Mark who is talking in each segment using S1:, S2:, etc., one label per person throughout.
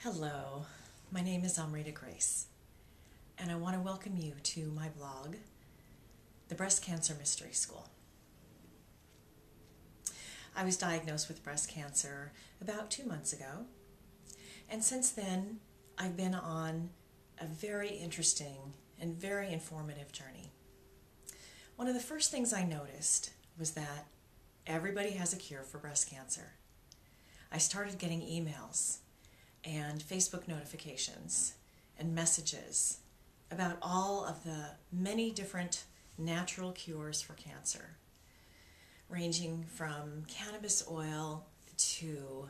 S1: Hello, my name is Amrita Grace, and I want to welcome you to my blog, The Breast Cancer Mystery School. I was diagnosed with breast cancer about 2 months ago, and since then I've been on a very interesting and very informative journey. One of the first things I noticed was that everybody has a cure for breast cancer. I started getting emails and Facebook notifications and messages about all of the many different natural cures for cancer, ranging from cannabis oil to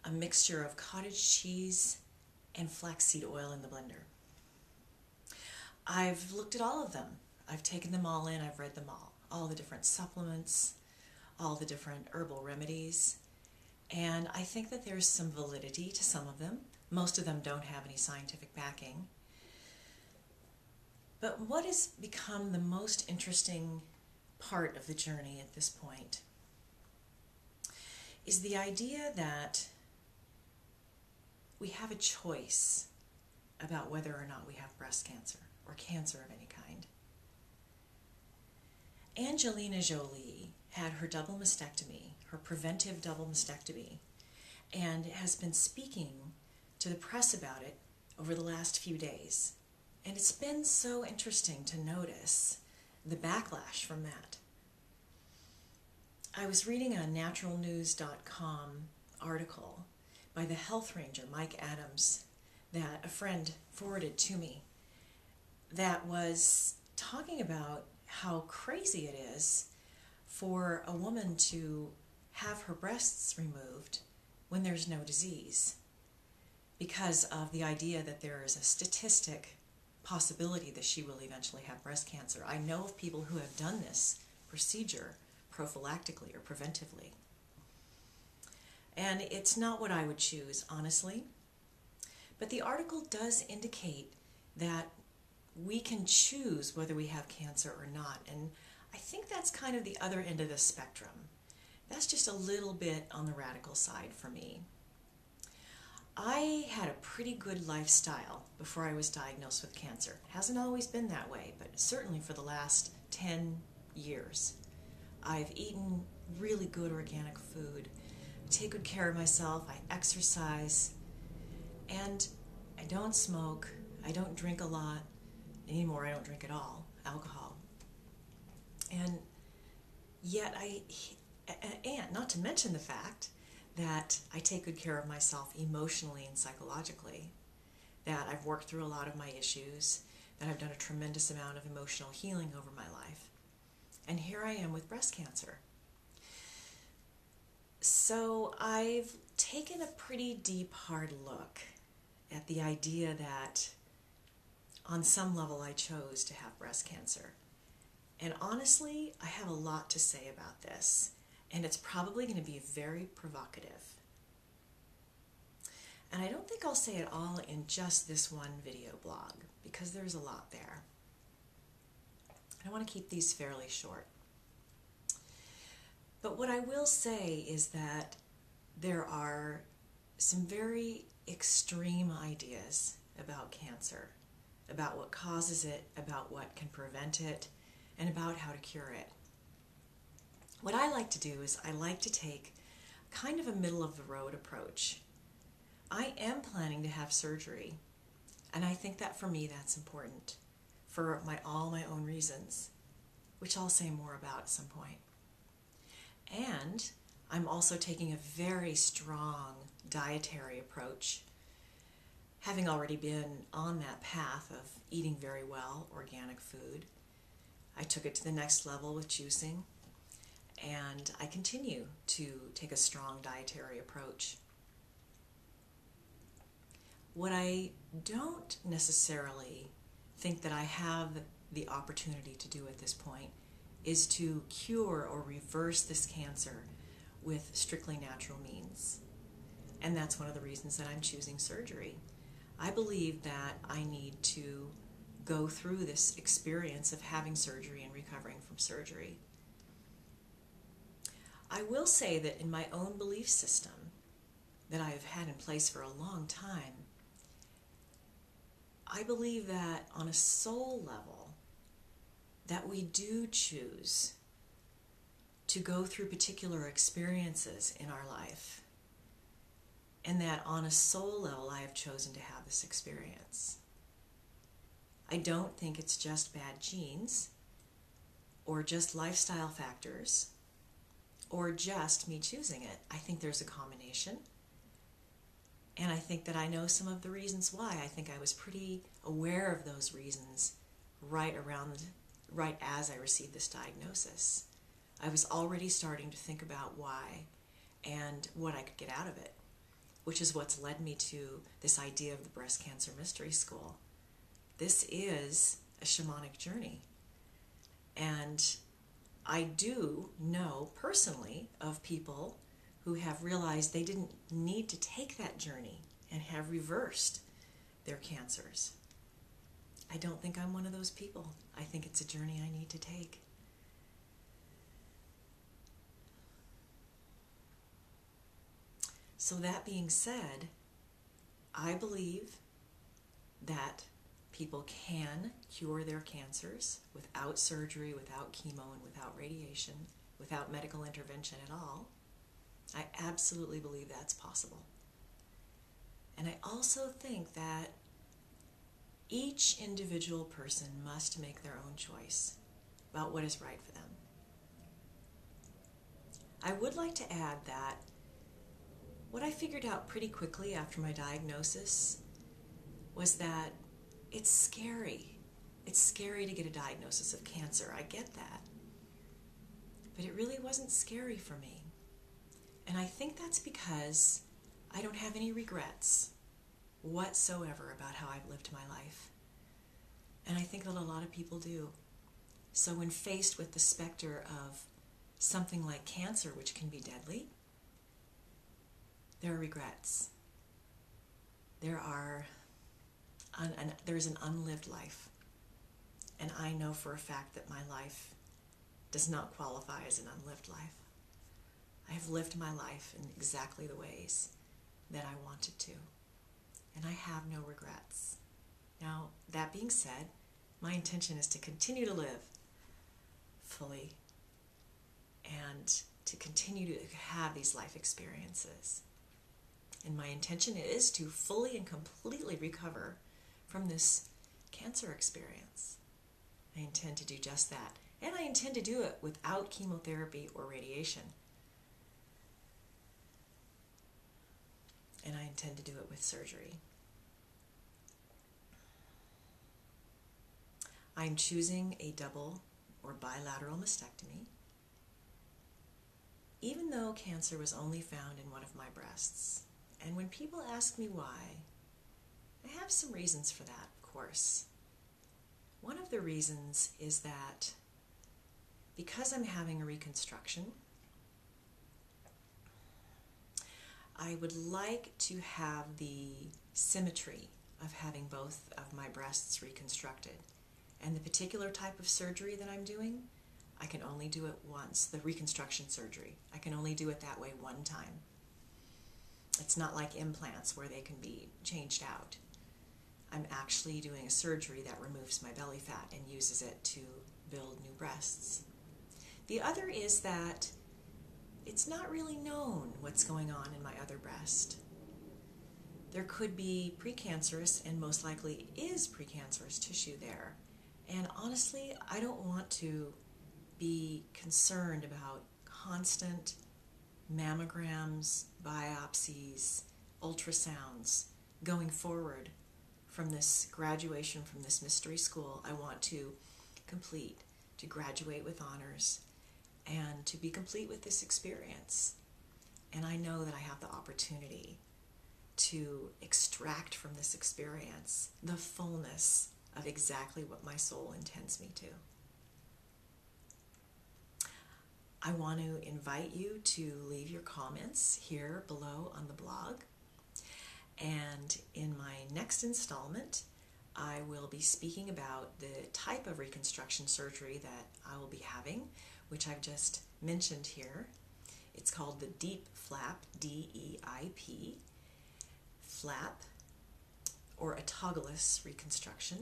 S1: a mixture of cottage cheese and flaxseed oil in the blender. I've looked at all of them. I've taken them all in. I've read them all the different supplements, all the different herbal remedies. And I think that there's some validity to some of them. Most of them don't have any scientific backing. But what has become the most interesting part of the journey at this point is the idea that we have a choice about whether or not we have breast cancer or cancer of any kind. Angelina Jolie had her double mastectomy, her preventive double mastectomy, and has been speaking to the press about it over the last few days. And it's been so interesting to notice the backlash from that. I was reading a naturalnews.com article by the health ranger, Mike Adams, that a friend forwarded to me that was talking about how crazy it is for a woman to have her breasts removed when there's no disease, because of the idea that there is a statistic possibility that she will eventually have breast cancer. I know of people who have done this procedure prophylactically or preventively. And it's not what I would choose, honestly. But the article does indicate that we can choose whether we have cancer or not. And I think that's kind of the other end of the spectrum. That's just a little bit on the radical side for me. I had a pretty good lifestyle before I was diagnosed with cancer. It hasn't always been that way, but certainly for the last 10 years. I've eaten really good organic food, I take good care of myself, I exercise, and I don't smoke, I don't drink a lot. Anymore, I don't drink at all, alcohol. And yet and not to mention the fact that I take good care of myself emotionally and psychologically, that I've worked through a lot of my issues, that I've done a tremendous amount of emotional healing over my life. And here I am with breast cancer. So I've taken a pretty deep, hard look at the idea that on some level I chose to have breast cancer. And honestly, I have a lot to say about this, and it's probably going to be very provocative. And I don't think I'll say it all in just this one video blog, because there's a lot there. I want to keep these fairly short. But what I will say is that there are some very extreme ideas about cancer, about what causes it, about what can prevent it, and about how to cure it. What I like to do is I like to take kind of a middle-of-the-road approach. I am planning to have surgery, and I think that for me that's important for all my own reasons, which I'll say more about at some point. And I'm also taking a very strong dietary approach, having already been on that path of eating very well organic food. I took it to the next level with juicing, and I continue to take a strong dietary approach. What I don't necessarily think that I have the opportunity to do at this point is to cure or reverse this cancer with strictly natural means. And that's one of the reasons that I'm choosing surgery. I believe that I need to go through this experience of having surgery and recovering from surgery. I will say that in my own belief system, that I have had in place for a long time, I believe that on a soul level, that we do choose to go through particular experiences in our life, and that on a soul level, I have chosen to have this experience. I don't think it's just bad genes, or just lifestyle factors, or just me choosing it. I think there's a combination. And I think that I know some of the reasons why. I think I was pretty aware of those reasons right as I received this diagnosis. I was already starting to think about why and what I could get out of it, which is what's led me to this idea of the Breast Cancer Mystery School. This is a shamanic journey. And I do know personally of people who have realized they didn't need to take that journey and have reversed their cancers. I don't think I'm one of those people. I think it's a journey I need to take. So that being said, I believe that people can cure their cancers without surgery, without chemo, and without radiation, without medical intervention at all. I absolutely believe that's possible. And I also think that each individual person must make their own choice about what is right for them. I would like to add that what I figured out pretty quickly after my diagnosis was that it's scary. It's scary to get a diagnosis of cancer. I get that. But it really wasn't scary for me. And I think that's because I don't have any regrets whatsoever about how I've lived my life. And I think that a lot of people do. So when faced with the specter of something like cancer, which can be deadly, there are regrets. There's an unlived life. And I know for a fact that my life does not qualify as an unlived life. I have lived my life in exactly the ways that I wanted to. And I have no regrets. Now, that being said, my intention is to continue to live fully and to continue to have these life experiences. And my intention is to fully and completely recover from this cancer experience. I intend to do just that. And I intend to do it without chemotherapy or radiation. And I intend to do it with surgery. I'm choosing a double or bilateral mastectomy, even though cancer was only found in one of my breasts. And when people ask me why, I have some reasons for that, of course. One of the reasons is that because I'm having a reconstruction, I would like to have the symmetry of having both of my breasts reconstructed. And the particular type of surgery that I'm doing, I can only do it once, the reconstruction surgery. I can only do it that way one time. It's not like implants where they can be changed out. I'm actually doing a surgery that removes my belly fat and uses it to build new breasts. The other is that it's not really known what's going on in my other breast. There could be precancerous, and most likely is precancerous tissue there. And honestly, I don't want to be concerned about constant mammograms, biopsies, ultrasounds going forward from this graduation from this mystery school. I want to complete, to graduate with honors, and to be complete with this experience. And I know that I have the opportunity to extract from this experience the fullness of exactly what my soul intends me to. I want to invite you to leave your comments here below on the blog. And in my next installment, I will be speaking about the type of reconstruction surgery that I will be having, which I've just mentioned here. It's called the deep flap, D-E-I-P, flap, or autologous reconstruction.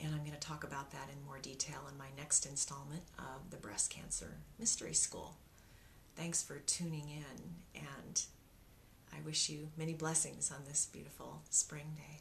S1: And I'm going to talk about that in more detail in my next installment of the Breast Cancer Mystery School. Thanks for tuning in, and I wish you many blessings on this beautiful spring day.